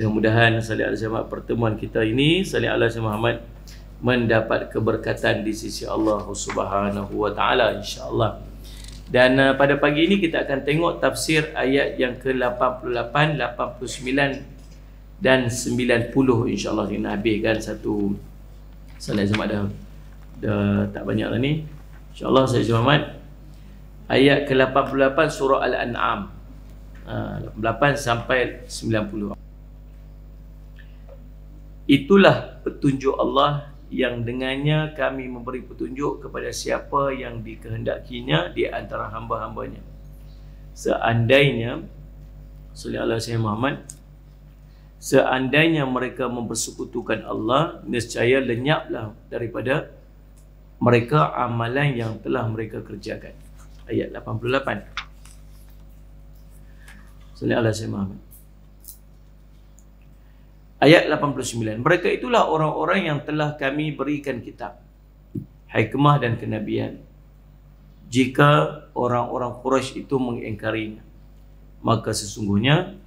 Mudah-mudahan salih ala Muhammad pertemuan kita ini, salih ala Muhammad, mendapat keberkatan di sisi Allah Subhanahu wa taala insya-Allah. Dan pada pagi ini kita akan tengok tafsir ayat yang ke-88, 89 dan 90 insya-Allah. Kita habiskan satu salih Muhammad dah tak banyak lah ni. Insya-Allah salih Muhammad ayat ke-88 surah Al-An'am. 88 sampai 90. Itulah petunjuk Allah yang dengannya kami memberi petunjuk kepada siapa yang dikehendakinya di antara hamba-hambanya. Seandainya sallallahu alaihi Muhammad, seandainya mereka mempersekutukan Allah, nescaya lenyaplah daripada mereka amalan yang telah mereka kerjakan. Ayat 88. Sallallahu alaihi Muhammad. Ayat 89. Mereka itulah orang-orang yang telah kami berikan kitab, hikmah dan kenabian. Jika orang-orang Quraisy itu mengingkarinya, maka sesungguhnya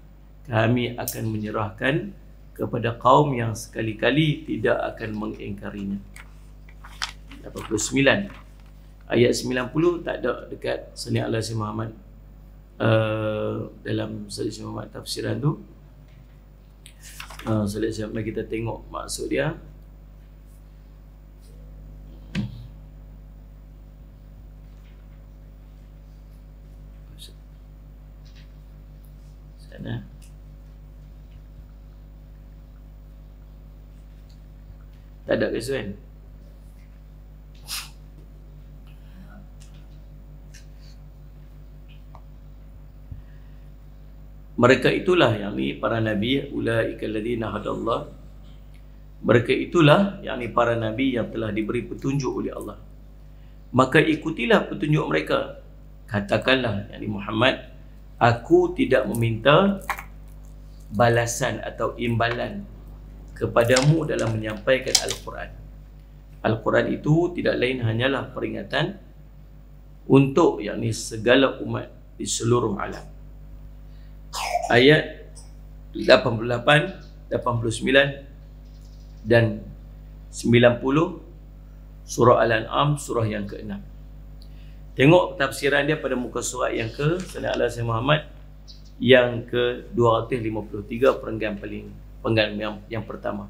kami akan menyerahkan kepada kaum yang sekali-kali tidak akan mengingkarinya. 89. Ayat 90 tak ada dekat Sallallahu Alaihi Muhammad. Dalam Sallallahu Muhammad tafsiran tu, Sallallahu kita tengok maksud dia. Sana tak ada kesuai. Mereka itulah yakni para nabi, ulaikal ladzina hadallah. Mereka itulah yakni para nabi yang telah diberi petunjuk oleh Allah. Maka ikutilah petunjuk mereka. Katakanlah yakni Muhammad, aku tidak meminta balasan atau imbalan kepadamu dalam menyampaikan Al-Quran. Al-Quran itu tidak lain hanyalah peringatan untuk yakni segala umat di seluruh alam. Ayat 88, 89 dan 90 surah Al-An'am, surah yang ke-6. Tengok tafsiran dia pada muka surat yang ke Sallallahu Alaihi Muhammad yang ke-253, perenggan yang pertama.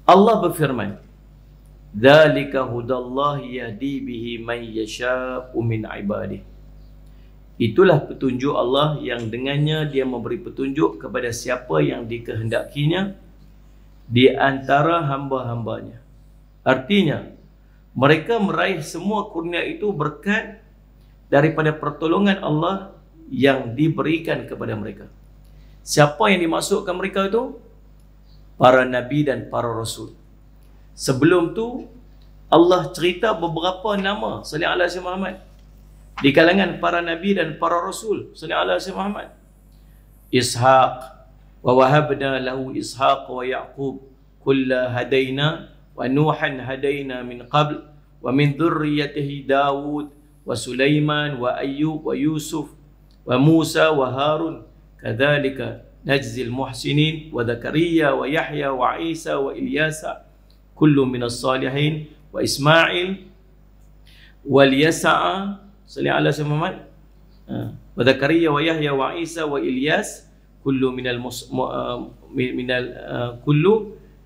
Allah berfirman, "Dzalika hudallahi yahdi bihi man yasha'u min ibadihi." Itulah petunjuk Allah yang dengannya dia memberi petunjuk kepada siapa yang dikehendakinya di antara hamba-hambanya. Artinya, mereka meraih semua kurnia itu berkat daripada pertolongan Allah yang diberikan kepada mereka. Siapa yang dimasukkan mereka itu? Para nabi dan para rasul. Sebelum tu Allah cerita beberapa nama Sallallahu Alaihi Muhammad di kalangan para nabi dan para rasul Sallallahu Alaihi Muhammad. Ishaq, wa wahabna lahu Ishaq wa Yaqub kulla hadaina wa Nuhan hadaina min qabl wa min dhurriyyatihi Dawud wa Sulaiman wa Ayyub wa Yusuf wa Musa wa Harun kadzalika najzil muhsinin wa Zakaria wa Yahya wa Isa wa Ilyasa kullu minas salihin wa Ismail wal Yasa'a Sallallahu Alaihi Muhammad wa Zakaria wa Yahya wa Isa wa Ilyas kullu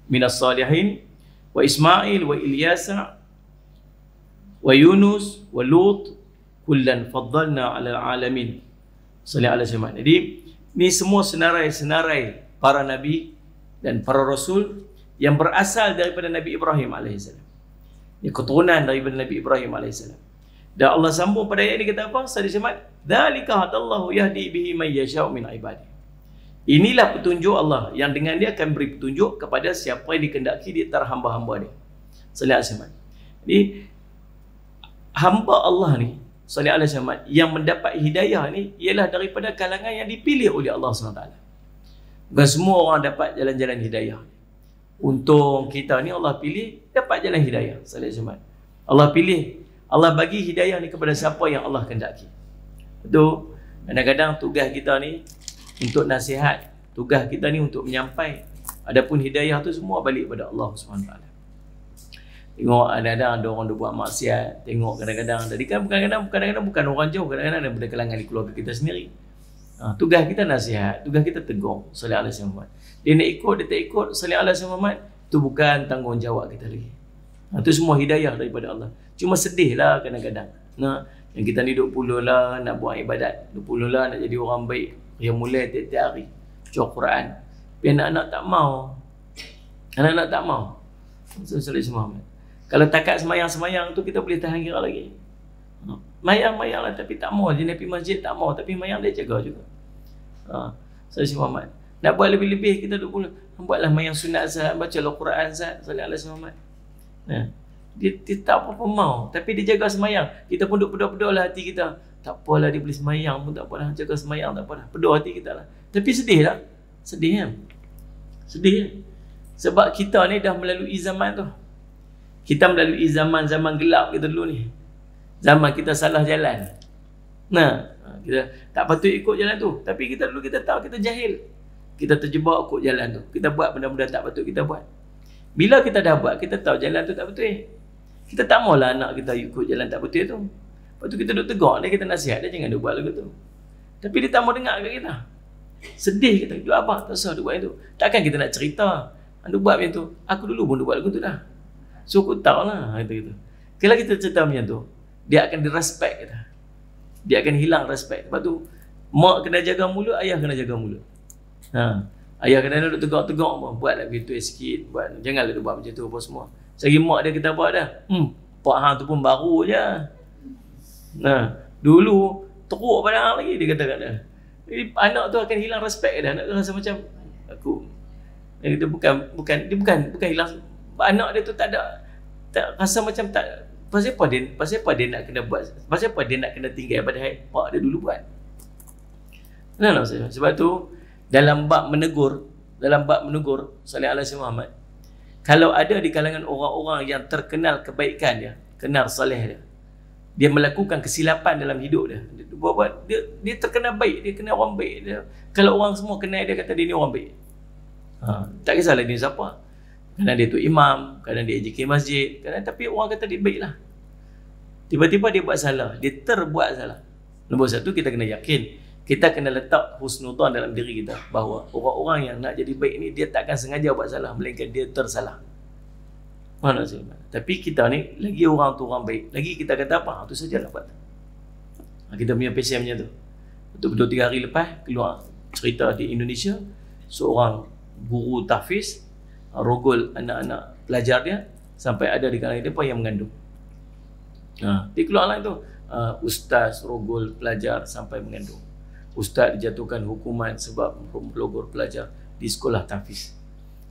minas salihin wa Ismail wa Ilyasa wa Yunus wa Lut kullan faddalna 'alal alamin. Sallallahu Alaihi Muhammad. Jadi ni semua senarai-senarai para nabi dan para rasul yang berasal daripada Nabi Ibrahim alaihissalam. Ini keturunan daripada Nabi Ibrahim alaihissalam. Dan Allah sambung pada ayat ini kata apa? Sallallahu Alaihi Wasallam, "Dzalika hadallahu yahdi bihi man yasha'u min ibadihi." Inilah petunjuk Allah yang dengan dia akan beri petunjuk kepada siapa yang dikehendaki di antara hamba-hamba dia. Sallallahu Alaihi Wasallam. Jadi hamba Allah ni Sallallahu Alaihi Wasallam yang mendapat hidayah ni ialah daripada kalangan yang dipilih oleh Allah SWT. Bukan semua orang dapat jalan-jalan hidayah. Untung kita ni Allah pilih dapat jalan hidayah. Sallallahu Alaihi Wasallam. Allah pilih, Allah bagi hidayah ni kepada siapa yang Allah kehendaki. Betul. Kadang-kadang tugas kita ni untuk nasihat, Tugas kita ni untuk menyampai. Adapun hidayah tu semua balik pada Allah SWT. Tengok kadang-kadang ada orang buat maksiat. Tengok kadang-kadang. Tadi kan kadang-kadang bukan orang jauh. Kadang-kadang daripada kalangan di keluarga kita sendiri. Tugas kita nasihat. Tugas kita tegur. Sallallahu alaihi wasallam. Dia nak ikut, dia tak ikut. Sallallahu alaihi wasallam. Itu bukan tanggungjawab kita lagi. Itu semua hidayah daripada Allah. Cuma sedih lah kadang-kadang. Yang kita ni 20 lah nak buat ibadat. 20 lah nak jadi orang baik. Yang mulai tiap-tiap hari. Baca Quran. Tapi anak-anak tak mau. Anak-anak tak mau. Sallallahu alaihi wasallam. Kalau takat semayang-semayang tu kita boleh tahan kira lagi. Mayang-mayang lah tapi tak mau. Dia nak pergi masjid tak mau. Tapi mayang dia jaga juga. Sallallahu Muhammad. Nak buat lebih-lebih kita 20. Buatlah mayang sunat Zat. Bacalah Quran Zat. Sallallahu alaihi Muhammad. Dia tak apa-apa mau. Tapi dia jaga semayang. Kita pun duk peduh-peduh lah hati kita. Tak apalah dia boleh semayang pun tak apalah. Jaga semayang tak apalah. Peduh hati kita lah. Tapi sedih lah. Sedih kan? Sedih kan? Sebab kita ni dah melalui zaman tu. Kita melalui zaman-zaman gelap kita dulu ni. Zaman kita salah jalan. Kita tak patut ikut jalan tu. Tapi kita dulu kita tahu kita jahil. Kita terjebak ikut jalan tu. Kita buat benda-benda tak patut kita buat. Bila kita dah buat, kita tahu jalan tu tak betul. Kita tak maulah anak kita ikut jalan tak betul tu. Lepas tu kita duk tegur dia, kita nasihat dia jangan duk buat lagu tu. Tapi dia tak mau dengar kat kita. Sedih kita. Duk abang tak usah duk buat itu. Takkan kita nak cerita. Duk buat macam tu. Aku dulu pun duk buat lagu tu dah. So aku tahu lah gitu. Kalau kita cerita macam tu, dia akan direspect kita. Dia akan hilang respect. Sebab tu mak kena jaga mulut, ayah kena jaga mulut. Ayah kena duduk tegak-tegak pun. Buatlah gitu sikit. Janganlah dia buat macam tu apa semua. Selagi mak dia kita buat dah. Pak hang tu pun baru je. Dulu teruk pada hang lagi dia kata kat dia. Jadi anak tu akan hilang respect dah. Anak tu rasa macam aku. Dia bukan hilang. Anak dia tu tak rasa macam tak. Pasal apa dia nak kena buat? Pasal apa dia nak kena tinggal padahal pak dia dulu buat? Sebab tu dalam bab menegur sallallahu alaihi Muhammad, kalau ada di kalangan orang-orang yang terkenal kebaikan dia, kenal soleh dia melakukan kesilapan dalam hidup dia. Dia terkenal baik, dia kenal orang baik dia. Kalau orang semua kenal dia kata dia ni orang baik. Tak kisahlah dia siapa. Kadang dia tu imam, kadang dia AJK masjid, tapi orang kata dia baik lah. Tiba-tiba dia buat salah, dia terbuat salah. Nombor satu, kita kena yakin, kita kena letak husnudzon dalam diri kita bahawa orang-orang yang nak jadi baik ni dia takkan sengaja buat salah, melainkan dia tersalah. Mana sih? Tapi kita ni lagi orang tu orang baik, lagi kita kata apa? Itu sajalah buat. Kita punya passion macam tu. Betul-betul 3 hari lepas keluar cerita di Indonesia, seorang guru tahfiz rogol anak-anak pelajar dia sampai ada di kalangan dia yang mengandung. Dia keluar lah tu. Ustaz rogol pelajar sampai mengandung. Ustaz dijatuhkan hukuman sebab merogol pelajar di sekolah tahfiz.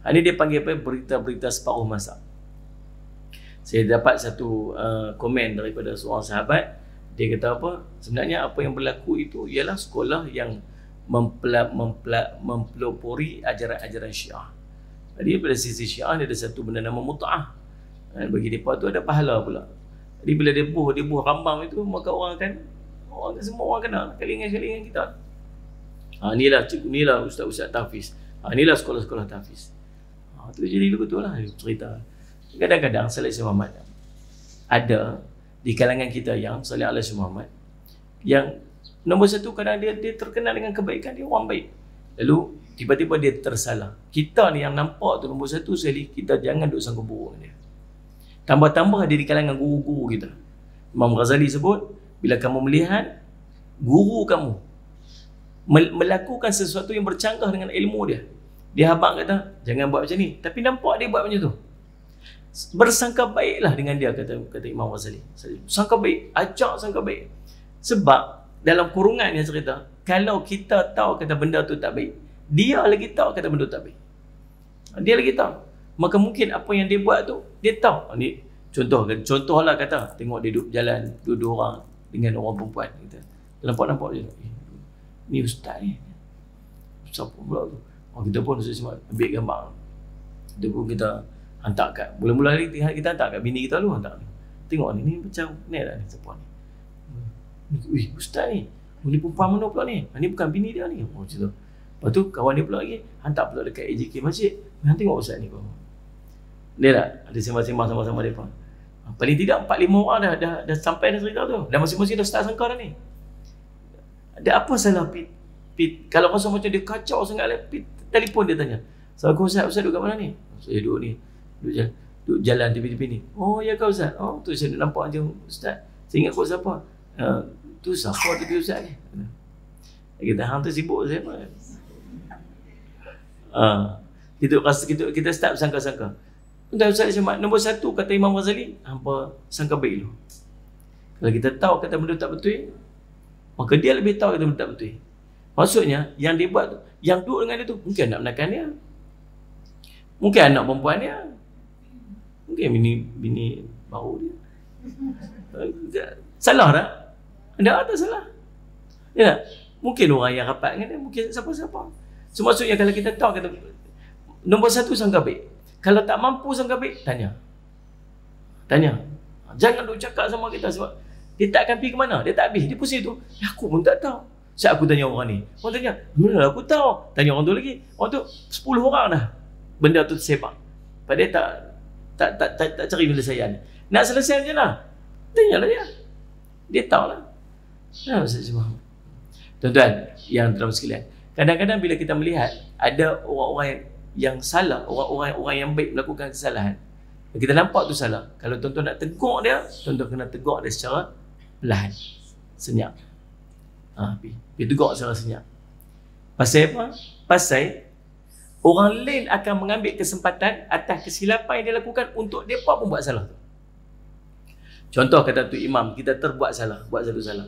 Ini dia panggil apa? Berita-berita separuh masa. Saya dapat satu komen daripada seorang sahabat. Dia kata apa? Sebenarnya apa yang berlaku itu ialah sekolah yang mempelopori ajaran-ajaran Syiah. Jadi pada sisi Syiah ada satu benda nama mut'ah. Bagi mereka tu ada pahala pula. Jadi bila dia buh rambam itu, maka orang semua orang kenal kalingan-kalingan kita. Inilah ustaz-ustaz tahfiz. Inilah sekolah-sekolah tahfiz. Tu jadi betul lah cerita. Kadang-kadang Sallallahu Muhammad ada di kalangan kita yang Sallallahu Muhammad yang nombor satu kadang dia terkenal dengan kebaikan, dia orang baik. Lalu tiba-tiba dia tersalah. Kita ni yang nampak tu nombor satu sekali, kita jangan duk sangka buruk dia. Tambah-tambah dia di kalangan guru-guru kita. Imam Ghazali sebut, bila kamu melihat guru kamu melakukan sesuatu yang bercanggah dengan ilmu dia, dia habaq kata, jangan buat macam ni. Tapi nampak dia buat macam tu. Bersangka baiklah dengan dia, kata Imam Ghazali. Sangka baik, ajak sangka baik. Sebab dalam kurungan dia cerita, kalau kita tahu kata benda tu tak baik, dia lagi tahu kata benda tu tak baik. Dia lagi tahu. Maka mungkin apa yang dia buat tu, dia tahu. Ni contohlah kata, tengok dia duduk jalan, dua orang dengan orang perempuan. Kita nampak je. Ni ustaz ni. Siapa pula tu? Kita pun ambil gambar. Kita pun kita hantar kat. Mula-mula ni kita hantar kat bini kita dulu. Tengok ni macam ni lah ni. Siapa ni? Ustaz ni. Ni perempuan mana pula ni? Ni bukan bini dia ni. Macam tu. Lepas tu kawan dia pula lagi hantar pula dekat AJK masjid. Hang tengok ustaz ni, dia tak ada sembang-sembang sama-sama depa. Paling tidak 4-5 orang dah sampai dah cerita tu. Dan masing-masing dah start sangka dah ni. Ada apa salah Pit? Kalau rasa macam dia kacau sangat lah, Pit telefon dia tanya. Assalamualaikum ustaz duduk kat mana ni? Saya duduk ni. Duduk jalan tepi-tepi ni. Oh ya kau ustaz? Oh tu saya nampak je ustaz. Saya ingat kau siapa? Tu siapa tepi ustaz ni? Kita hang tu sibuk saya apa? Kita start sangka-sangka. Dan Ustaz Syamad, nombor 1 kata Imam Ghazali, hampa sangka baik dulu. Kalau kita tahu kata benda tak betul, maka dia lebih tahu kata benda tak betul. Maksudnya, yang dia buat tu, yang duduk dengan dia tu, mungkin anak menakan dia. Mungkin anak perempuan dia. Mungkin bini baru dia. Salah tak? Tak salah. Ya tak? Mungkin orang yang rapat dengan dia, mungkin siapa-siapa. So, maksudnya kalau kita tahu kata, nombor 1 sangka baik. Kalau tak mampu sangka baik, tanya. Jangan duk cakap sama kita sebab dia tak akan pergi ke mana. Dia tak habis. Dia pusing tu. Ya, aku pun tak tahu. Siap aku tanya orang ni. Orang tanya, mana aku tahu. Tanya orang tu lagi. Orang tu 10 orang dah. Benda tu tersepak. Padahal tak cari penyelesaian. Nak selesai macam mana? Tanyalah dia. Dia tahulah. Ya, Ustaz Syamad. Tuan-tuan yang dalam sekalian. Kadang-kadang bila kita melihat ada orang-orang yang salah, orang-orang yang baik melakukan kesalahan, kita nampak tu salah. Kalau tuan-tuan nak tegur dia, tuan-tuan kena tegur dia secara perlahan, senyap. Pergi tegur secara senyap. Pasal apa? Pasal orang lain akan mengambil kesempatan atas kesilapan yang dia lakukan untuk mereka pun buat salah tu. Contoh kata tu imam, kita terbuat salah, buat satu salah.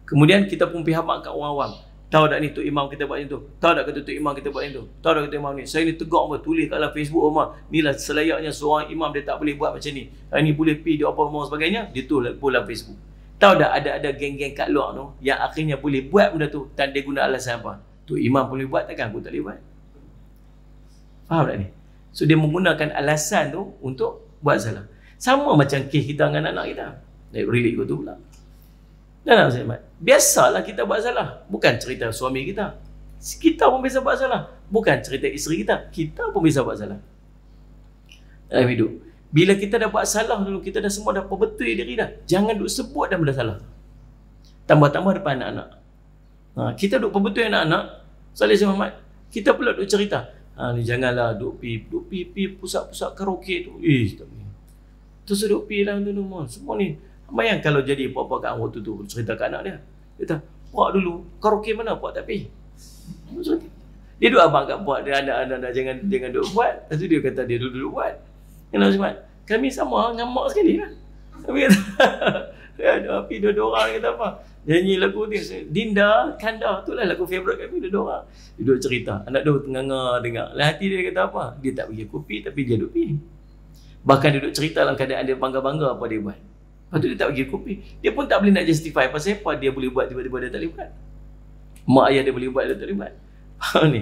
Kemudian kita pun pergi hamak kat orang awam. Tahu tak ni tu imam kita buat macam tu? Tahu tak kata tu imam kita buat macam tu? Tahu tak kata imam ni? Saya ni tegak apa? Tulis kat dalam Facebook rumah. Inilah selayaknya seorang imam dia tak boleh buat macam ni. Ini boleh pergi dia apa sebagainya. Dia tulis dalam Facebook. Tahu tak ada geng-geng kat luar tu yang akhirnya boleh buat benda tu dan dia guna alasan apa? Tu imam boleh buat, takkan aku tak boleh buat? Faham tak ni? So dia menggunakan alasan tu untuk buat salah. Sama macam kes kita dengan anak-anak kita. Relate kau tu pula. Dan biasalah kita buat salah. Bukan cerita suami kita. Kita pun biasa buat salah. Bukan cerita isteri kita. Kita pun biasa buat salah. Dalam hidup. Bila kita dah buat salah dulu, kita dah semua dah perbetul diri dah. Jangan duk sebut dah benda salah. Tambah-tambah depan anak-anak. Kita duk perbetul anak-anak. Salih Muhammad. Kita pula duk cerita. Ni janganlah duk pi pusat-pusat karaoke tu. Tak boleh. Terus duk pi lah tu semua ni. Bayang kalau jadi puak-puak kat waktu tu cerita kat anak dia. Dia kata, puak dulu, karaoke mana puak tak pergi? Dia duk abang kat puak dia, anak-anak jangan duk buat. Lepas tu dia kata dia dulu buat. Kenapa Syamad? Kami sama ngamak sekali lah. Tapi kata, api dua-dua orang kata apa? Nyanyi lagu ni, Dinda, Kanda, tu lah lagu favourite kami dua-dua orang. Dia duk cerita, anak dia tengah dengar. Lah hati dia kata apa? Dia tak pergi kopi tapi dia duk pergi. Bahkan dia duk cerita dalam keadaan dia bangga-bangga apa dia buat. Lepas tu dia tak bagi kopi. Dia pun tak boleh nak justify pasal apa dia boleh buat tiba-tiba dia tak boleh buat. Mak ayah dia boleh buat dia tak boleh buat. Faham ni?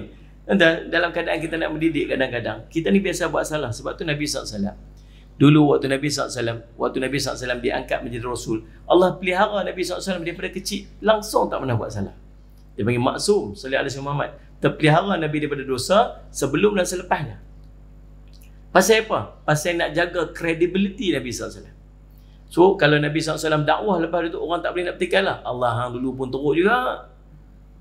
Dalam keadaan kita nak mendidik kadang-kadang kita ni biasa buat salah. Sebab tu Nabi SAW dulu waktu Nabi SAW diangkat menjadi Rasul, Allah pelihara Nabi SAW daripada kecil langsung tak pernah buat salah. Dia panggil maksum sallallahu alaihi Muhammad. Terpelihara Nabi daripada dosa sebelum dan selepasnya. Pasal apa? Pasal nak jaga credibility Nabi SAW. So kalau Nabi SAW dakwah lepas itu orang tak boleh nak petikai lah. Allah hang dulu pun teruk juga.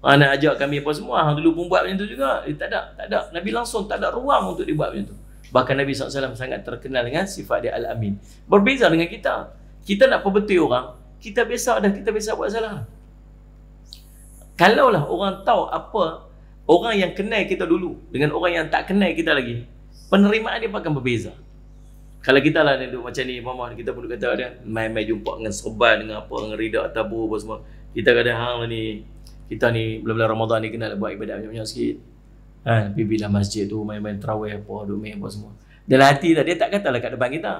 Nak ajak kami apa semua, hang dulu pun buat macam tu juga. Tak ada. Nabi langsung tak ada ruang untuk dibuat macam tu. Bahkan Nabi SAW sangat terkenal dengan sifat dia Al-Amin. Berbeza dengan kita. Kita nak perbetul orang, kita biasa buat salah. Kalaulah orang tahu apa orang yang kenal kita dulu dengan orang yang tak kenal kita lagi, penerimaan dia akan berbeza. Kalau kita lah duduk macam ni, mama kita pun kata dia main-main jumpa dengan serban, dengan apa, dengan rida, tabur apa semua. Kita kata hang ni, kita ni bulan-bulan Ramadan ni kena buat ibadat banyak-banyak sikit. Pergi dalam masjid tu main-main tarawih apa, duk main apa semua. Dalam hati dah dia tak katalah kat depan kita.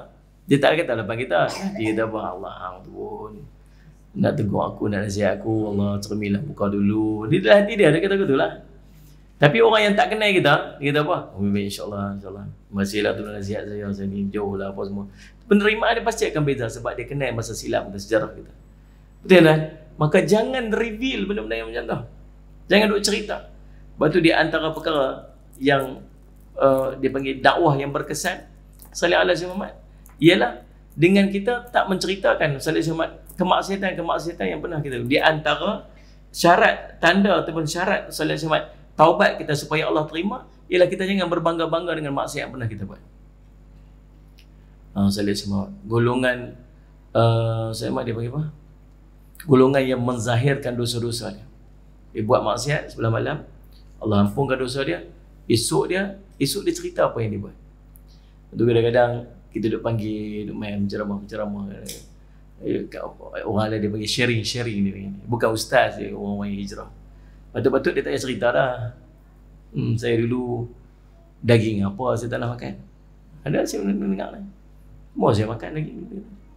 Dia tak katalah depan kita. Dia kata apa, Allah hang tu pun nak tegur aku, nak nasihat aku, Allah cerminlah buka dulu. Dia dalam hati dia kata gitulah. Tapi orang yang tak kenal kita, dia kata apa? InsyaAllah. Masihlah tu nasihat saya ni jauh lah apa semua. Penerimaan dia pasti akan beza sebab dia kenal masa silam dan sejarah kita. Betul kan? Maka jangan reveal benda-benda yang macam tu. Jangan duk cerita. Lepas tu di antara perkara yang dia panggil dakwah yang berkesan salih ala Muhammad ialah dengan kita tak menceritakan salih Muhammad kemaksiatan yang pernah kita. Di antara syarat tanda ataupun syarat salih Muhammad taubat kita supaya Allah terima ialah kita jangan berbangga-bangga dengan maksiat yang pernah kita buat. Salih Muhammad golongan salih Muhammad dia panggil apa? Golongan yang menzahirkan dosa-dosa dia. Dia buat maksiat sebelah malam, Allah ampunkan dosa dia. Esok dia cerita apa yang dia buat. Itu kadang-kadang kita duk panggil, duk main penceramah. Orang lain dia panggil sharing dia. Bukan ustaz dia, orang yang hijrah. Patut-patut dia tak payah cerita dah. Saya dulu daging apa saya tak nak makan. Ada saya dengar lah. Mau saya makan daging.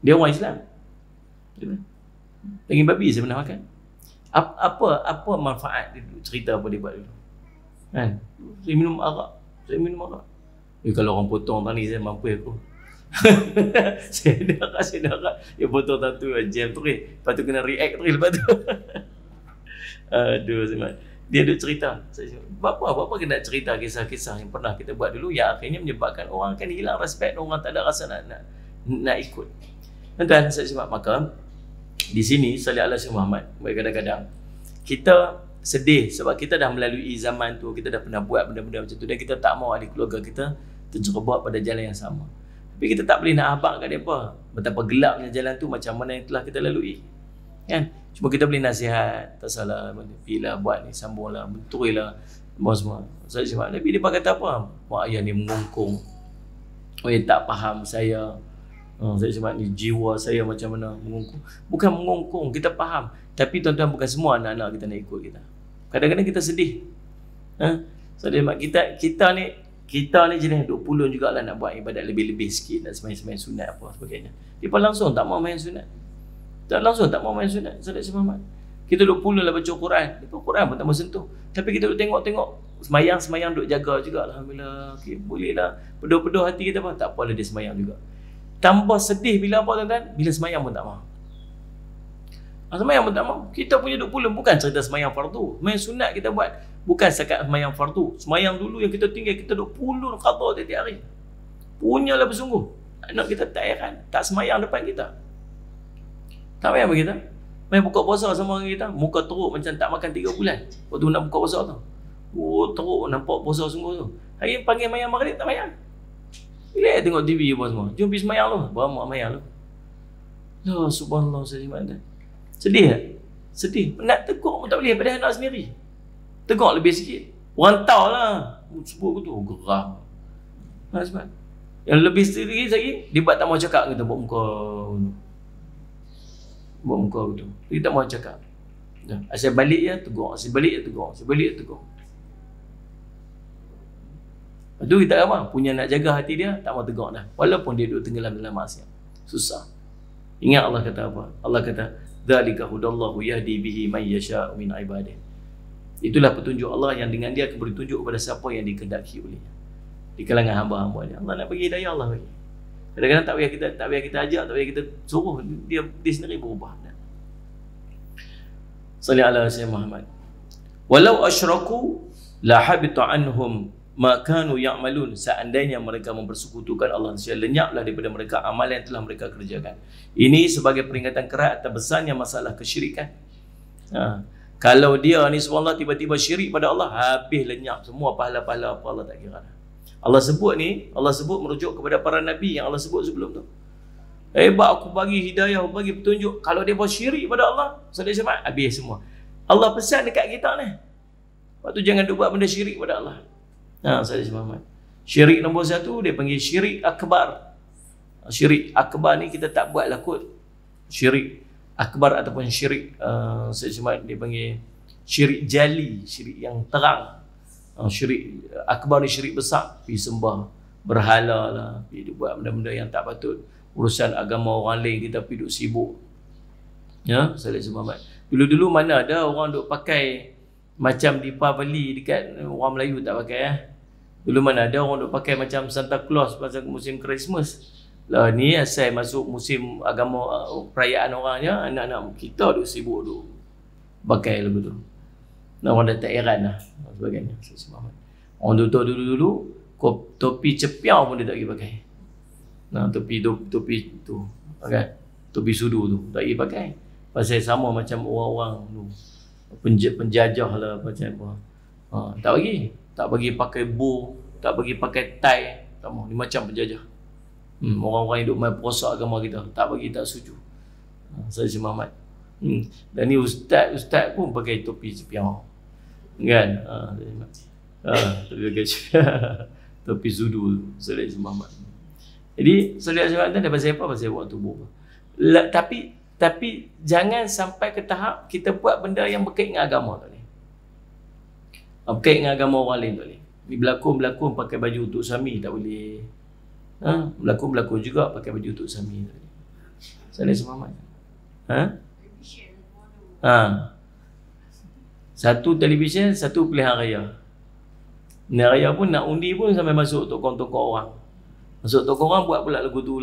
Dia orang Islam. Daging babi saya pernah makan. Apa manfaat dia cerita apa dia buat dulu? Kan? Saya minum arak. Kalau orang potong tadi saya mampu aku. Saya dah arak. Dia potong satu jam tu lepas tu kena react lepas tu. Aduh Zaman. Dia ada cerita. Bapa kena cerita kisah-kisah yang pernah kita buat dulu yang akhirnya menyebabkan orang akan hilang respect, orang tak ada rasa nak ikut. Tuan-tuan saya sebab maka di sini salih ala Muhammad kadang-kadang kita sedih sebab kita dah melalui zaman tu, kita dah pernah buat benda-benda macam tu dan kita tak mau ahli keluarga kita terjerubat pada jalan yang sama. Tapi kita tak boleh nak abang kat mereka betapa gelapnya jalan tu macam mana yang telah kita lalui. Kan? Cuma kita boleh nasihat, tak salah, pilah buat ni, sambunglah, bentuilah semua. Saya cuma Nabi dia kata apa? Mak ayah ni mengungkung. Tak faham saya. Saya cuma ni jiwa saya macam mana mengungkung. Bukan mengungkung, kita faham. Tapi tuan-tuan bukan semua anak-anak kita nak ikut kita. Kadang-kadang kita sedih. Kita ni jenis duk pulun jugalah nak buat ibadat lebih-lebih sikit, nak sembahyang sunat apa sebagainya. Dia pun langsung tak mau main sunat. Salih Muhammad. Kita duk pulun lah baca Quran. Quran pun tak mau sentuh. Tapi kita duk tengok semayang duk jaga juga. Alhamdulillah. Okay, boleh lah. Peduh-peduh hati kita pun tak apalah dia semayang juga. Tambah sedih bila apa tuan-tuan? Bila semayang pun tak mau. Semayang pun tak mau. Kita punya duk pulun bukan cerita semayang fardu. Semayang sunat kita buat. Bukan sekat semayang fardu. Semayang dulu yang kita tinggal, kita duk pulun qada tiap hari. Punyalah bersungguh. Anak kita tak heran. Tak semayang depan kita. Tak payah bagi kita. Main buka puasa sama orang kita. Muka teruk macam tak makan 3 bulan. Waktu nak buka puasa tu. Teruk nampak puasa sungguh tu. Hari panggil mayang maghrib tak mayang. Bila tengok TV apa semua. Jom pergi semayang tu. Beramak mayang tu. Ya subhanallah saya mana. Sedih tak? Sedih. Nak tegur pun tak boleh pada anak sendiri. Tegur lebih sikit. Rantau lah. Sebut aku tu. Geram. Sebab yang lebih sedih lagi, dia buat tak mau cakap kita buat muka tu. Dia tak mau cakap. Asyik balik je tegur. Asyik balik je tegur. Lepas tu kita apa? Punya nak jaga hati dia, tak mau tegur dah. Walaupun dia duduk tenggelam dalam maksiat. Susah. Ingat Allah kata apa? Allah kata, "Dzalika hudallahu yahdi bihi man yasha'u min ibadihi." Itulah petunjuk Allah yang dengan dia akan beri tunjuk kepada siapa yang dikehendaki olehnya. Di kalangan hamba-hamba dia. Allah nak bagi hidayah, Allah bagi. Kadang-kadang tak payah kita ajak, tak payah kita suruh, dia sendiri berubah. Salli ala Sayyidina Muhammad. Walau asyraku la habita anhum ma kanu ya'malun. Seandainya mereka mempersekutukan Allah, nescaya lenyaplah daripada mereka amalan yang telah mereka kerjakan. Ini sebagai peringatan keras atas besarnya masalah kesyirikan. Kalau dia ni subhanallah tiba-tiba syirik pada Allah, habis lenyap semua pahala-pahala apa Allah tak kira. Allah sebut merujuk kepada para nabi yang Allah sebut sebelum tu. Hebat aku bagi hidayah, aku bagi petunjuk. Kalau dia buat syirik pada Allah, saudara jemaah, habis semua. Allah pesan dekat kita ni. Lepas tu jangan buat benda syirik pada Allah. Saudara jemaah. Syirik nombor 1 dia panggil syirik akbar. Syirik akbar ni kita tak buatlah kot. Syirik akbar ataupun syirik saudara jemaah dia panggil syirik jali, syirik yang terang. Syirik akbar ni syirik besar, pergi sembah berhala lah, pergi buat benda-benda yang tak patut. Urusan agama orang lain kita pergi duk sibuk. Ya, saudara Muhammad. Dulu-dulu mana ada orang duk pakai macam Deepavali dekat orang Melayu tak pakai Dulu mana ada orang duk pakai macam Santa Claus pasal musim Christmas. Lah ni asal masuk musim agama perayaan orangnya, anak-anak kita duk sibuk duk pakai lagu tu. Orang dah tak heran lah sebagainya. Orang dulu topi cepiau pun dia tak pergi pakai. Topi tu kan, topi sudu tu tak pergi pakai. Pasal sama macam orang-orang tu penjajah lah macam apa. Tak bagi pakai bow, tak bagi pakai tie, tak mau. Ni macam penjajah. Orang-orang hidup main perosak agama kita, tak bagi, tak setuju. Saya si Muhammad. Dan ni ustaz pun pakai topi cepiau. Kan? Topi sudu Salih Muhammad. Jadi Salih Muhammad dah pasal apa? Pasal buat tubuh. Tapi jangan sampai ke tahap kita buat benda yang berkait dengan agama tak boleh. Berkait dengan agama orang lain tak boleh. Ni berlakon pakai baju untuk suami tak boleh. Berlakon juga pakai baju untuk suami tak boleh. Salih Muhammad. Satu televisyen, satu pilihan raya. Pilihan raya pun nak undi pun sampai masuk tokong-tokong orang. Masuk tokong orang buat pula lagu tu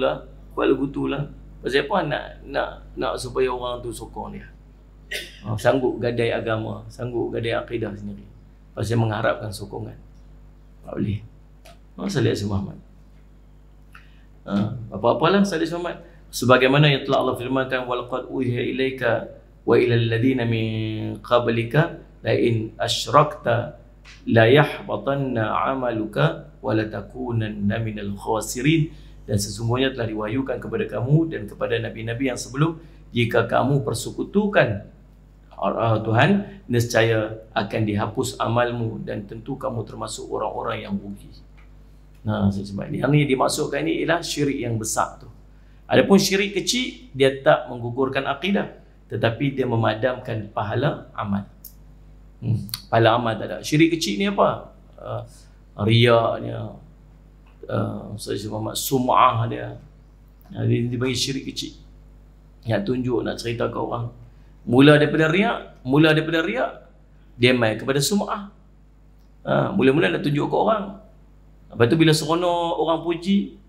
lah. Pasal apa? Nak supaya orang tu sokong dia. Sanggup gadai agama, sanggup gadai akidah sendiri. Pasal mengharapkan sokongan. Tak boleh. Salih Muhammad. Apa-apalah Salih Muhammad. Sebagaimana yang telah Allah firmankan, walaqad uhiya ilaika wa ilal ladina min qablika la in asyrakta la yahbatanna 'amaluka wa la takunanna minal khasirin. Dan sesungguhnya telah diwahyukan kepada kamu dan kepada nabi-nabi yang sebelum, jika kamu persekutukan Tuhan, nescaya akan dihapus amalmu dan tentu kamu termasuk orang-orang yang rugi. Sebab yang ni dimaksudkan ini ialah syirik yang besar tu. Adapun syirik kecil, dia tak menggugurkan akidah, tetapi dia memadamkan pahala amal. Pahala amal tak ada. Syirik kecil ni apa? Riaknya, sum'ah dia. Dia bagi syirik kecil. Nak tunjuk, nak cerita ke orang. Mula daripada riak, dia mai kepada sum'ah. Mula-mula nak tunjuk ke orang. Lepas tu bila seronok orang puji,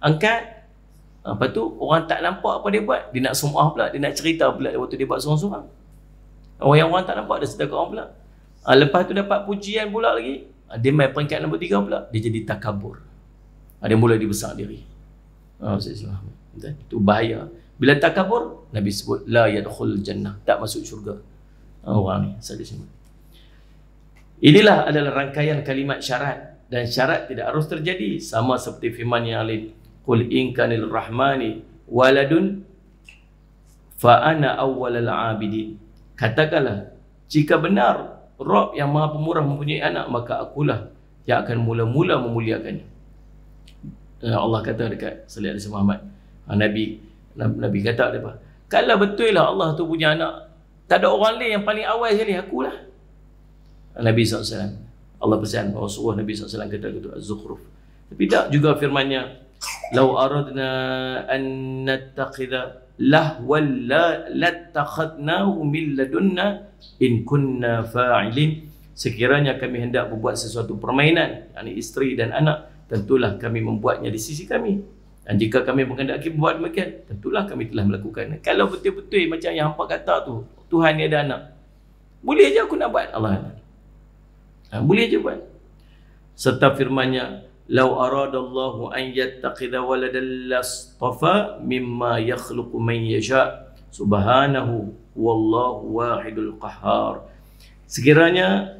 angkat. Lepas tu orang tak nampak apa dia buat, dia nak sum'ah pula, dia nak cerita pula waktu dia buat seorang-seorang. Orang tak nampak, dia sedekah orang pula. Lepas tu dapat pujian pula lagi, dia main peringkat nombor 3 pula, dia jadi takabur. Dia mula dibesar diri. Itu bahaya. Bila takabur, Nabi sebut la yadkhul jannah, tak masuk syurga. Orang ni saja semua. Inilah adalah rangkaian kalimat syarat, dan syarat tidak harus terjadi, sama seperti firman yang lain. Qul in kanil rahmani waladun fa ana awwalul abidin. Katakanlah, jika benar Rabb yang Maha Pemurah mempunyai anak, maka akulah yang akan mula-mula memuliakannya. Allah kata dekat Salih Muhammad. Nabi kata apa? Kalau betul lah Allah tu punya anak, tak ada orang lain yang paling awal sekali, akulah. Nabi SAW. Allah pesan Rasulullah Nabi SAW kata gitu, Az-Zukhruf. Tapi tak juga firmannya, lau aradna an nattakhidha lahwan lattakhadnahu min ladunna in kunna fa'ilin. Sekiranya kami hendak membuat sesuatu permainan, yakni isteri dan anak, tentulah kami membuatnya di sisi kami. Dan jika kami menghendaki membuat demikian, tentulah kami telah melakukannya. Kalau betul-betul macam yang hampa kata tu, Tuhan ni ada anak, boleh aja aku nak buat. Allah boleh aja buat. Serta firman-Nya, lau aradallahu an yattakhidha waladan lastafa mimma yakhluqu man yasha subhanahu wallahu wahidul qahhar. Sekiranya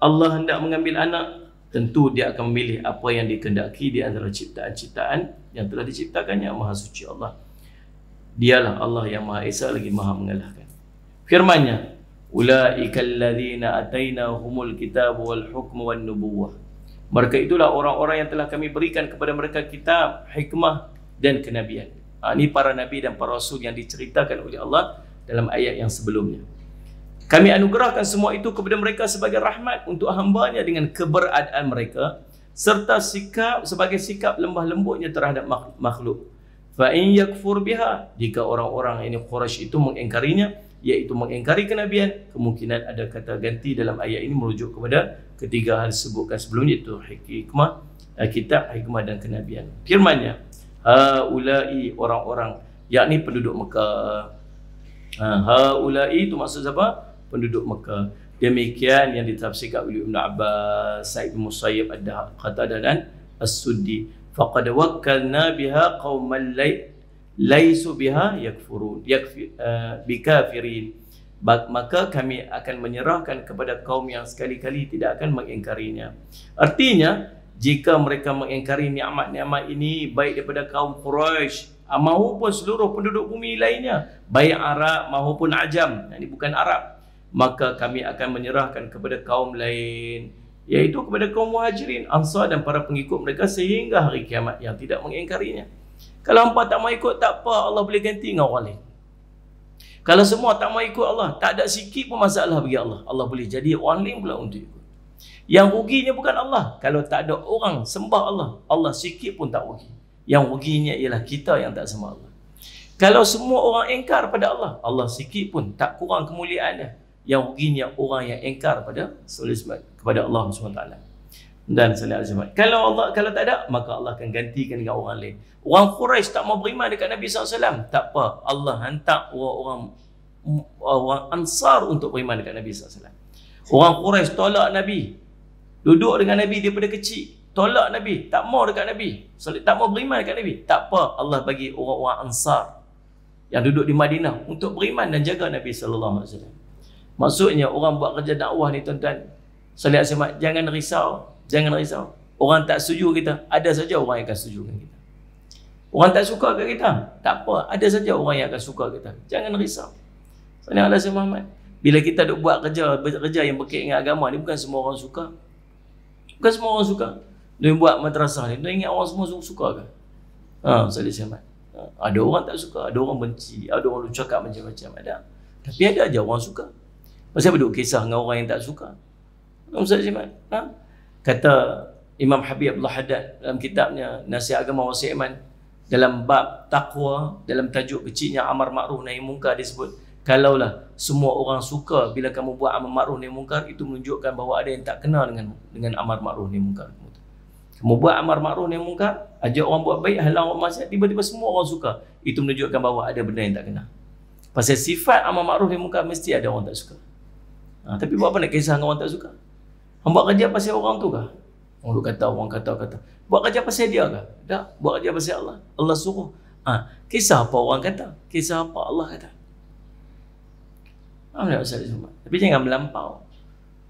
Allah hendak mengambil anak, tentu dia akan memilih apa yang dikehendaki di antara ciptaan-ciptaan yang telah diciptakannya. Maha suci Allah. Dialah Allah yang Maha Esa lagi Maha mengalahkan. Firman-Nya, ulaika alladzina atainahumul kitab wal hukm wan nubuwah. Mereka itulah orang-orang yang telah kami berikan kepada mereka kitab, hikmah dan kenabian. Ini para nabi dan para rasul yang diceritakan oleh Allah dalam ayat yang sebelumnya. Kami anugerahkan semua itu kepada mereka sebagai rahmat untuk hamba-Nya dengan keberadaan mereka, serta sebagai sikap lembah lembutnya terhadap makhluk. Fa in yakfur biha, jika orang-orang ini Quraisy itu mengingkarinya, iaitu mengingkari kenabian, kemungkinan ada kata ganti dalam ayat ini merujuk kepada ketiga hal disebutkan sebelumnya, itu hikmah, kitab, hikmah dan kenabian. Firman-Nya, haulai, orang-orang, yakni penduduk Mekah. Haulai itu maksud siapa? Penduduk Mekah. Demikian yang ditafsirkan oleh Ibn Abbas, Sa'id bin Musayyib, Qatadah dan As-Suddi. Faqad wakkalna biha qauman laisu biha bikafirin. Maka kami akan menyerahkan kepada kaum yang sekali-kali tidak akan mengingkarinya. Artinya, jika mereka mengingkari nikmat-nikmat ini baik daripada kaum Quraisy maupun seluruh penduduk bumi lainnya, baik Arab maupun Ajam, ini bukan Arab, maka kami akan menyerahkan kepada kaum lain, iaitu kepada kaum Muhajirin, Ansar dan para pengikut mereka sehingga hari kiamat yang tidak mengingkarinya. Kalau hampa tak mau ikut, tak apa, Allah boleh ganti dengan orang lain. Kalau semua tak mau ikut Allah, tak ada sikit pun masalah bagi Allah. Allah boleh jadi orang lain pula untuk ikut. Yang ruginya bukan Allah. Kalau tak ada orang sembah Allah, Allah sikit pun tak rugi. Yang ruginya ialah kita yang tak sembah Allah. Kalau semua orang engkar pada Allah, Allah sikit pun tak kurang kemuliaannya. Yang ruginya orang yang engkar kepada Allah SWT. Dan kalau tak ada, maka Allah akan gantikan dengan orang lain. Orang Quraisy tak mau beriman dekat Nabi SAW, tak apa, Allah hantar orang Ansar untuk beriman dekat Nabi SAW. Orang Quraisy tolak Nabi, duduk dengan Nabi daripada kecil, tolak Nabi, tak mau dekat Nabi, tak mau beriman dekat Nabi, tak apa, Allah bagi orang-orang Ansar yang duduk di Madinah untuk beriman dan jaga Nabi SAW. Maksudnya orang buat kerja dakwah ni tuan-tuan, jangan risau. Jangan risau. Orang tak setuju kita, ada saja orang yang akan setuju dengan kita. Orang tak suka kat kita, tak apa, ada saja orang yang akan suka kita. Jangan risau. Soalnya Allah Muhammad, bila kita duk buat kerja yang berkait dengan agama ni, bukan semua orang suka. Bukan semua orang suka. Dia buat madrasah ni, dia ingat orang semua suka ke? Salih Muhammad. Ada orang tak suka, ada orang benci, ada orang cakap macam-macam, ada. Tapi ada aja orang suka. Pasal apa duk kisah dengan orang yang tak suka? Salih Muhammad. Kata Imam Habib Abdullah Haddad dalam kitabnya Nasihat Agama Wasiat Iman, dalam bab taqwa, dalam tajuk kecilnya amar makruf nahi munkar, disebut kalaulah semua orang suka bila kamu buat amar makruf nahi munkar, itu menunjukkan bahawa ada yang tak kenal dengan amar makruf nahi munkar. Kamu buat amar makruf nahi munkar, ajak orang buat baik, halang orang maksiat, tiba-tiba semua orang suka, itu menunjukkan bahawa ada benda yang tak kenal. Pasal sifat amar makruf nahi munkar mesti ada orang tak suka. Tapi buat apa nak kisah dengan orang tak suka? Orang buat kerja pasal orang tu kah? Orang kata. Buat kerja pasal dia kah? Tak. Buat kerja pasal Allah. Allah suruh. Kisah apa orang kata? Kisah apa Allah kata? Tapi jangan melampau.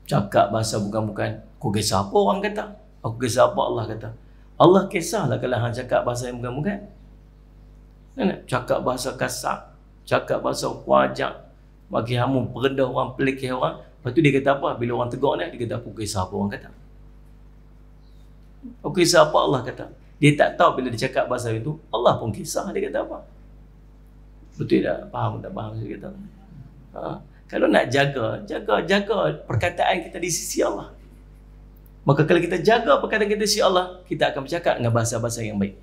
Cakap bahasa bukan-bukan. Aku kisah apa orang kata? Aku kisah apa Allah kata? Allah kisahlah kalau hang cakap bahasa yang bukan-bukan. Cakap bahasa kasar. Cakap bahasa wajak. Bagi hamu perendah orang, pelikih orang. Lepas tu dia kata apa? Bila orang tegur dia kata, aku kisah apa orang kata? Aku kisah apa Allah kata? Dia tak tahu bila dia cakap bahasa itu, Allah pun kisah dia kata apa? Betul tak? Faham tak faham dia kata? Kalau nak jaga perkataan kita di sisi Allah. Maka kalau kita jaga perkataan kita di sisi Allah, kita akan bercakap dengan bahasa-bahasa yang baik.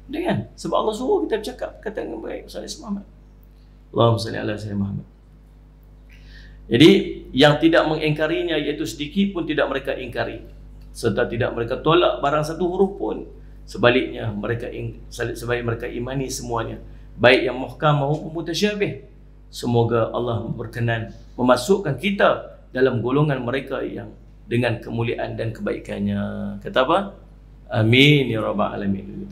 Betul kan? Sebab Allah suruh kita bercakap perkataan yang baik. Allahumma salli ala sayyidina Muhammad. Jadi yang tidak mengingkarinya iaitu sedikit pun tidak mereka ingkari, serta tidak mereka tolak barang satu huruf pun. Sebaliknya mereka imani semuanya, baik yang muhkam maupun mutasyabih. Semoga Allah berkenan memasukkan kita dalam golongan mereka yang dengan kemuliaan dan kebaikannya. Kata apa? Amin ya rabbal alamin.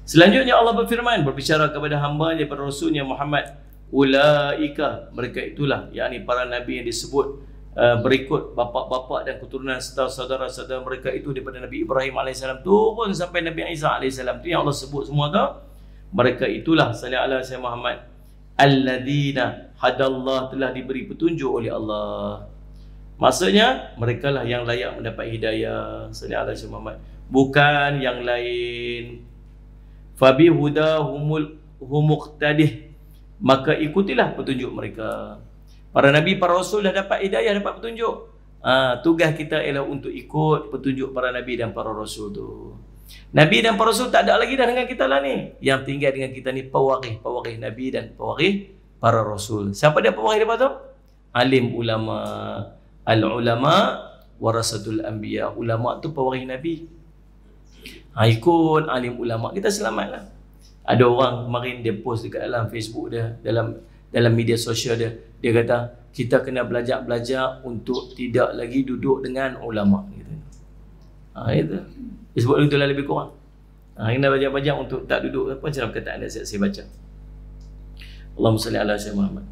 Selanjutnya Allah berfirman, berbicara kepada hamba-Nya, kepada Rasulnya Muhammad, ulaika, mereka itulah, yakni para nabi yang disebut berikut bapa-bapa dan keturunan serta saudara-saudara mereka itu daripada Nabi Ibrahim AS turun sampai Nabi Isa AS. Itu yang Allah sebut semua tu. Mereka itulah, sallallahu alaihi wasallam Muhammad, alladzina hadallah, telah diberi petunjuk oleh Allah. Maksudnya mereka lah yang layak mendapat hidayah, sallallahu alaihi wasallam Muhammad, bukan yang lain. Fabi hudahumul humuqtadih, maka ikutilah petunjuk mereka. Para nabi, para rasul dah dapat hidayah, dapat petunjuk. Tugas kita ialah untuk ikut petunjuk para nabi dan para rasul tu. Nabi dan para rasul tak ada lagi dah dengan kita lah ni. Yang tinggal dengan kita ni pewaris nabi dan pewaris para rasul. Siapa dia pewaris dia tu? Alim ulama. Al-ulama warasatul anbiya. Ulama tu pewaris nabi. Ikut alim ulama, kita selamatlah. Ada orang kemarin dia post dekat dalam Facebook dia, dalam dalam media sosial dia. Dia kata, kita kena belajar untuk tidak lagi duduk dengan ulama. Gitu. Itu. Dia sebut itulah lebih kurang. Kena belajar untuk tak duduk. Apa macam perkataan dia saya baca. Allahumma salli ala Sayyidina Muhammad.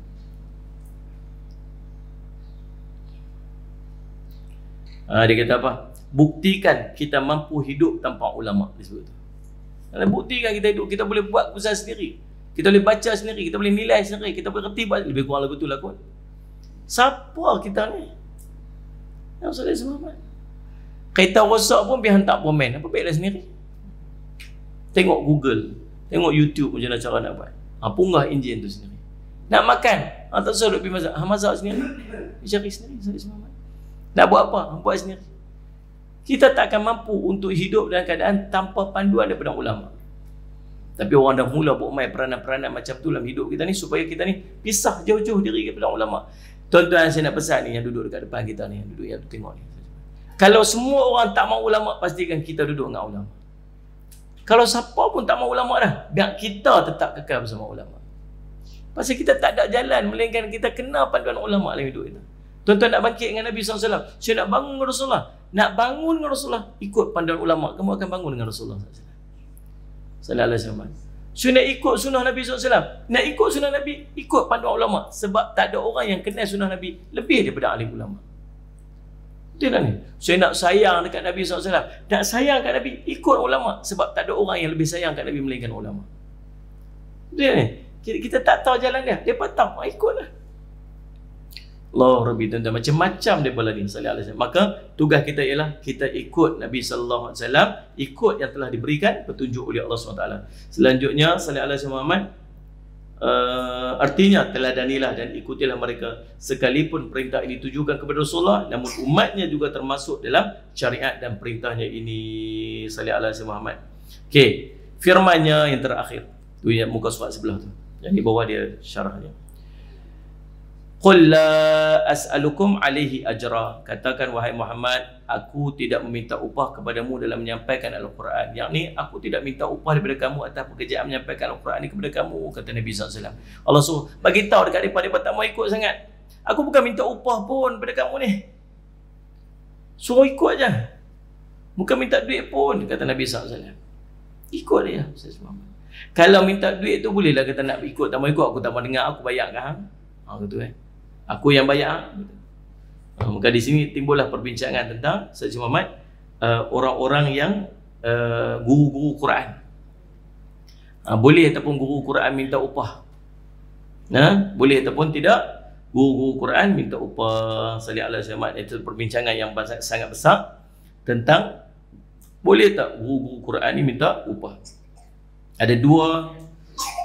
Dia kata apa? Buktikan kita mampu hidup tanpa ulama. Dia sebut tu. Buktikan kita hidup. Kita boleh buat keputusan sendiri. Kita boleh baca sendiri. Kita boleh nilai sendiri. Kita boleh reti. Lebih kurang lagu tu lah kot. Siapa kita ni? Yang salih Muhammad. Kereta rosak pun biar hantar komen. Apa baiklah sendiri? Tengok Google. Tengok YouTube macam mana cara nak buat. Punggah enjin tu sendiri. Nak makan. Tak usah duduk pergi masak. Masak sendiri. Cari sendiri. Salih Muhammad. Nak buat apa? Buat sendiri. Kita tak akan mampu untuk hidup dalam keadaan tanpa panduan daripada ulama. Tapi orang dah mula buat main peranan-peranan macam tu dalam hidup kita ni supaya kita ni pisah jauh-jauh diri daripada ulama. Tuan-tuan, saya nak pesan ni yang duduk dekat depan kita ni, yang duduk yang tengok ni. Kalau semua orang tak mahu ulama, pastikan kita duduk dengan ulama. Kalau siapa pun tak mahu ulama dah, biar kita tetap kekal bersama ulama. Pasal kita tak ada jalan melainkan kita kena panduan ulama dalam hidup kita. Tuan-tuan nak bangkit dengan Nabi SAW. Saya nak bangun dengan Rasulullah. Nak bangun dengan Rasulullah, ikut panduan ulama. Kamu akan bangun dengan Rasulullah SAW. Sallallahu alaihi wasallam. So nak ikut sunnah Nabi SAW. Nak ikut sunnah Nabi, ikut panduan ulama. Sebab tak ada orang yang kenal sunnah Nabi lebih daripada alim ulama. Betul tak ni? Saya nak sayang dekat Nabi SAW. Nak sayang kat Nabi, ikut ulama. Sebab tak ada orang yang lebih sayang kat Nabi melainkan ulama. Betul tak ni? Kita tak tahu jalan dia. Dia pun tahu, ikutlah. Allah Rabbi, tuan-tuan, macam-macam dia bola ni sallallahu alaihi wasallam. Maka tugas kita ialah kita ikut Nabi sallallahu alaihi wasallam, ikut yang telah diberikan petunjuk oleh Allah SWT. Selanjutnya sallallahu alaihi wasallam, artinya teladanilah dan ikutilah mereka sekalipun perintah ini ditujukan kepada Rasulullah, namun umatnya juga termasuk dalam syariat dan perintahnya ini sallallahu alaihi wasallam. Okey, firman-Nya yang terakhir tu yang muka surat sebelah tu. Yang di bawah dia syarahnya. Qul la as'alukum alaihi ajra. Katakan wahai Muhammad, aku tidak meminta upah kepadamu dalam menyampaikan Al-Quran. Yang ni, aku tidak minta upah daripada kamu atas pekerjaan menyampaikan Al-Quran ni kepada kamu, kata Nabi SAW. Allah suruh bagi tahu dekat mereka tak mau ikut sangat. Aku bukan minta upah pun daripada kamu ni. Suruh ikut je. Bukan minta duit pun, kata Nabi SAW. Ikut dia. Kalau minta duit tu bolehlah kita nak ikut, tak mau ikut, aku tak mau dengar, aku bayar kan. Gitu aku yang bayar. Maka di sini timbullah perbincangan tentang Sayyidina Muhammad, orang-orang yang guru-guru Quran. Boleh ataupun guru Quran minta upah. Boleh ataupun tidak guru-guru Quran minta upah. Sallallahu alaihi wasallam. Itu perbincangan yang sangat besar tentang boleh tak guru-guru Quran ni minta upah. Ada dua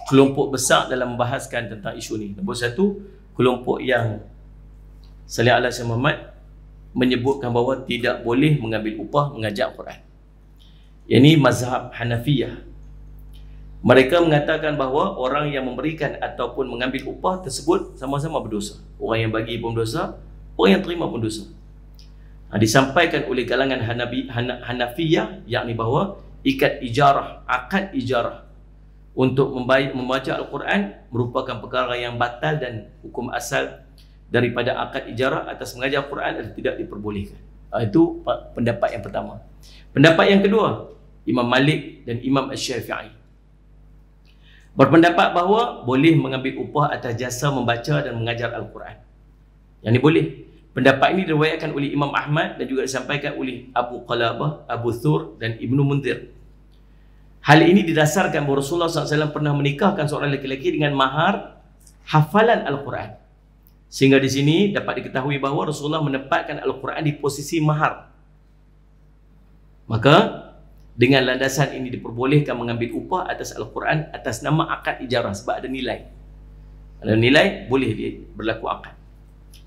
kelompok besar dalam membahaskan tentang isu ni. Nombor satu, kelompok yang sallallahu alaihi wasallam menyebutkan bahawa tidak boleh mengambil upah mengajar Quran. Yang ini mazhab Hanafiyah. Mereka mengatakan bahawa orang yang memberikan ataupun mengambil upah tersebut sama-sama berdosa. Orang yang bagi pun berdosa, orang yang terima pun dosa. Disampaikan oleh kalangan Hanafiyah, yakni bahawa ikat ijarah, akad ijarah untuk membaca Al-Quran merupakan perkara yang batal dan hukum asal daripada akad ijarah atas mengajar Al-Quran adalah tidak diperbolehkan. Itu pendapat yang pertama. Pendapat yang kedua, Imam Malik dan Imam Asy-Syafi'i berpendapat bahawa boleh mengambil upah atas jasa membaca dan mengajar Al-Quran. Yang ini boleh. Pendapat ini diriwayatkan oleh Imam Ahmad dan juga disampaikan oleh Abu Qalabah, Abu Thur dan Ibnu Munzir. Hal ini didasarkan bahawa Rasulullah SAW pernah menikahkan seorang lelaki dengan mahar hafalan Al-Quran. Sehingga di sini dapat diketahui bahawa Rasulullah menempatkan Al-Quran di posisi mahar. Maka dengan landasan ini diperbolehkan mengambil upah atas Al-Quran atas nama akad ijarah sebab ada nilai. Ada nilai, boleh dia berlaku akad.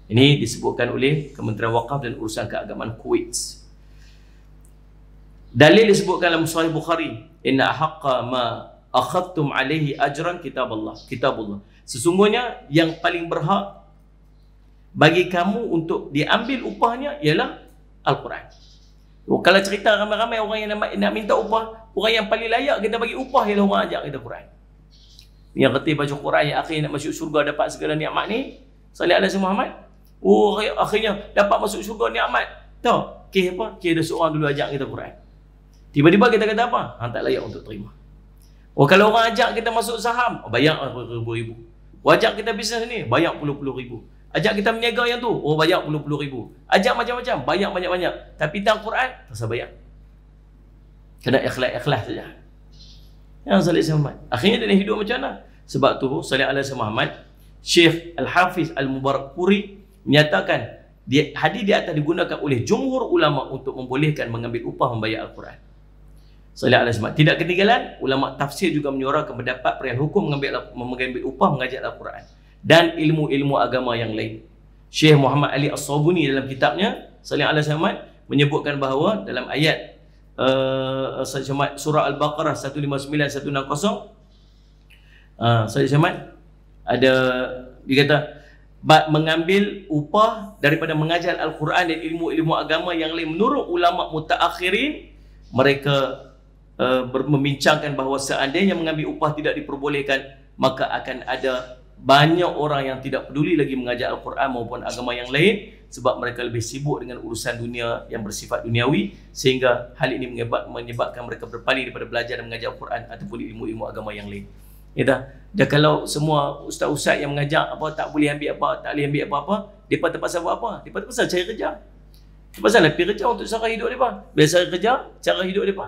Ini disebutkan oleh Kementerian Waqaf dan Urusan Keagamaan Kuwait. Dalil disebutkan dalam Sahih Bukhari, inna haqqa ma akhadtum alaihi ajran kitabullah. Sesungguhnya yang paling berhak bagi kamu untuk diambil upahnya ialah Al-Quran. Kalau cerita ramai-ramai orang yang nak minta upah, orang yang paling layak kita bagi upah ialah orang ajar kita Quran. Yang kerti baca Quran yang akhirnya nak masuk syurga dapat segala nikmat ni, salih ala Muhammad. Oh, akhirnya dapat masuk syurga nikmat. Tahu? Kes apa? Kes ada seorang dulu ajak kita Quran. Tiba-tiba kita kata apa? Hang tak layak untuk terima. Oh, kalau orang ajak kita masuk saham, bayar ribu-ribu. Ajak kita bisnes ni, bayar puluh-puluh ribu. Ajak kita berniaga yang tu, oh bayar puluh-puluh ribu. Ajak macam-macam, bayar banyak-banyak. Tapi tentang Quran, tak usah bayar. Kena ikhlas-ikhlas saja. Yang salih Muhammad. Akhirnya dia hidup macam mana? Sebab tu, salih ala Muhammad, Syekh Al-Hafiz Al-Mubarakpuri menyatakan, hadis di atas digunakan oleh jumhur ulama untuk membolehkan mengambil upah membayar Al-Quran. Salih ala Muhammad. Tidak ketinggalan, ulama tafsir juga menyuarakan pendapat perihal hukum mengambil upah mengajar Al-Quran dan ilmu-ilmu agama yang lain. Syekh Muhammad Ali As-Sabuni dalam kitabnya Salih ala Muhammad menyebutkan bahawa dalam ayat surah Al-Baqarah 159-160 Salih Muhammad ada, dia kata mengambil upah daripada mengajar Al-Quran dan ilmu-ilmu agama yang lain. Menurut ulama mutaakhirin, mereka membincangkan bahawa seandainya mengambil upah tidak diperbolehkan, maka akan ada banyak orang yang tidak peduli lagi mengajar Al-Quran maupun agama yang lain, sebab mereka lebih sibuk dengan urusan dunia yang bersifat duniawi, sehingga hal ini menyebabkan mereka berpaling daripada belajar dan mengajar Al-Quran ataupun ilmu-ilmu agama yang lain. Ya, dah kalau semua ustaz-ustaz yang mengajar apa tak boleh ambil apa, tak boleh ambil apa-apa, depa terpaksa buat apa? Depa terpaksa cari kerja. Terpaksa lah pergi kerja untuk cara hidup depa. Biasa kerja, cara hidup depa.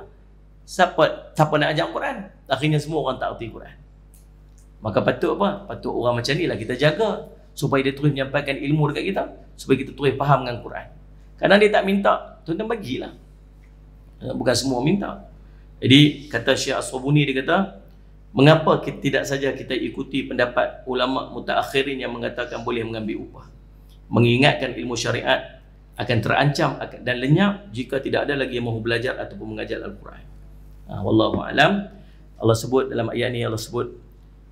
Siapa nak ajar Quran? Akhirnya semua orang tak erti Quran. Maka patut apa? Patut orang macam ni lah kita jaga, supaya dia terus menyampaikan ilmu dekat kita, supaya kita terus faham dengan Quran. Kadang dia tak minta, tuan-tuan bagilah. Bukan semua minta. Jadi kata Syekh As-Sabuni, dia kata, mengapa tidak saja kita ikuti pendapat ulama mutaakhirin yang mengatakan boleh mengambil upah? Mengingatkan ilmu syariat akan terancam dan lenyap jika tidak ada lagi yang mahu belajar ataupun mengajar Al-Quran. Wallahu a'lam. Allah sebut dalam ayat ni, Allah sebut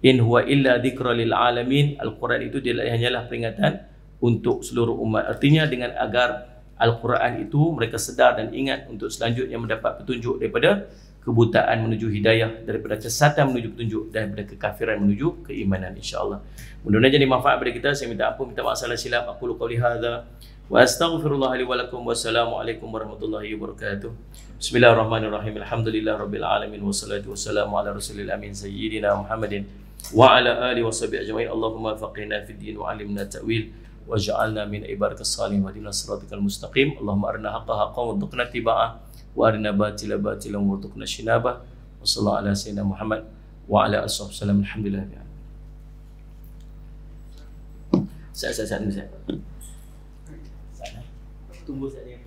in huwa illa dzikra lil alamin. Al-Quran itu dia hanyalah peringatan untuk seluruh umat. Artinya dengan agar Al-Quran itu mereka sedar dan ingat untuk selanjutnya mendapat petunjuk daripada kebutaan menuju hidayah, daripada kesesatan menuju petunjuk, daripada kekafiran menuju keimanan, insya-Allah. Mudah-mudahan jadi manfaat pada kita. Saya minta ampun, minta maaf salah silap. Aku qauli hadza wa astaghfirullah li wa lakum. Wassalamualaikum warahmatullahi wabarakatuh. Bismillahirrahmanirrahim. Alhamdulillahirabbil alamin wassalatu wassalamu ala rasulil amin sayyidina Muhammadin wa ala alihi washabihi ajmain. Allahumma faqihna fid din wa 'allimna ta'wil waj'alna min ibadikas salihin wa hdina siratal mustaqim. Allahumma arina haqqan haqqan warzuqna ittiba'ah wa arina batila batilan warzuqna ijtinabah. Wa sallallahu ala sayyidina Muhammad wa ala alihi wasallam. Alhamdulillah. Saya tunggu saja.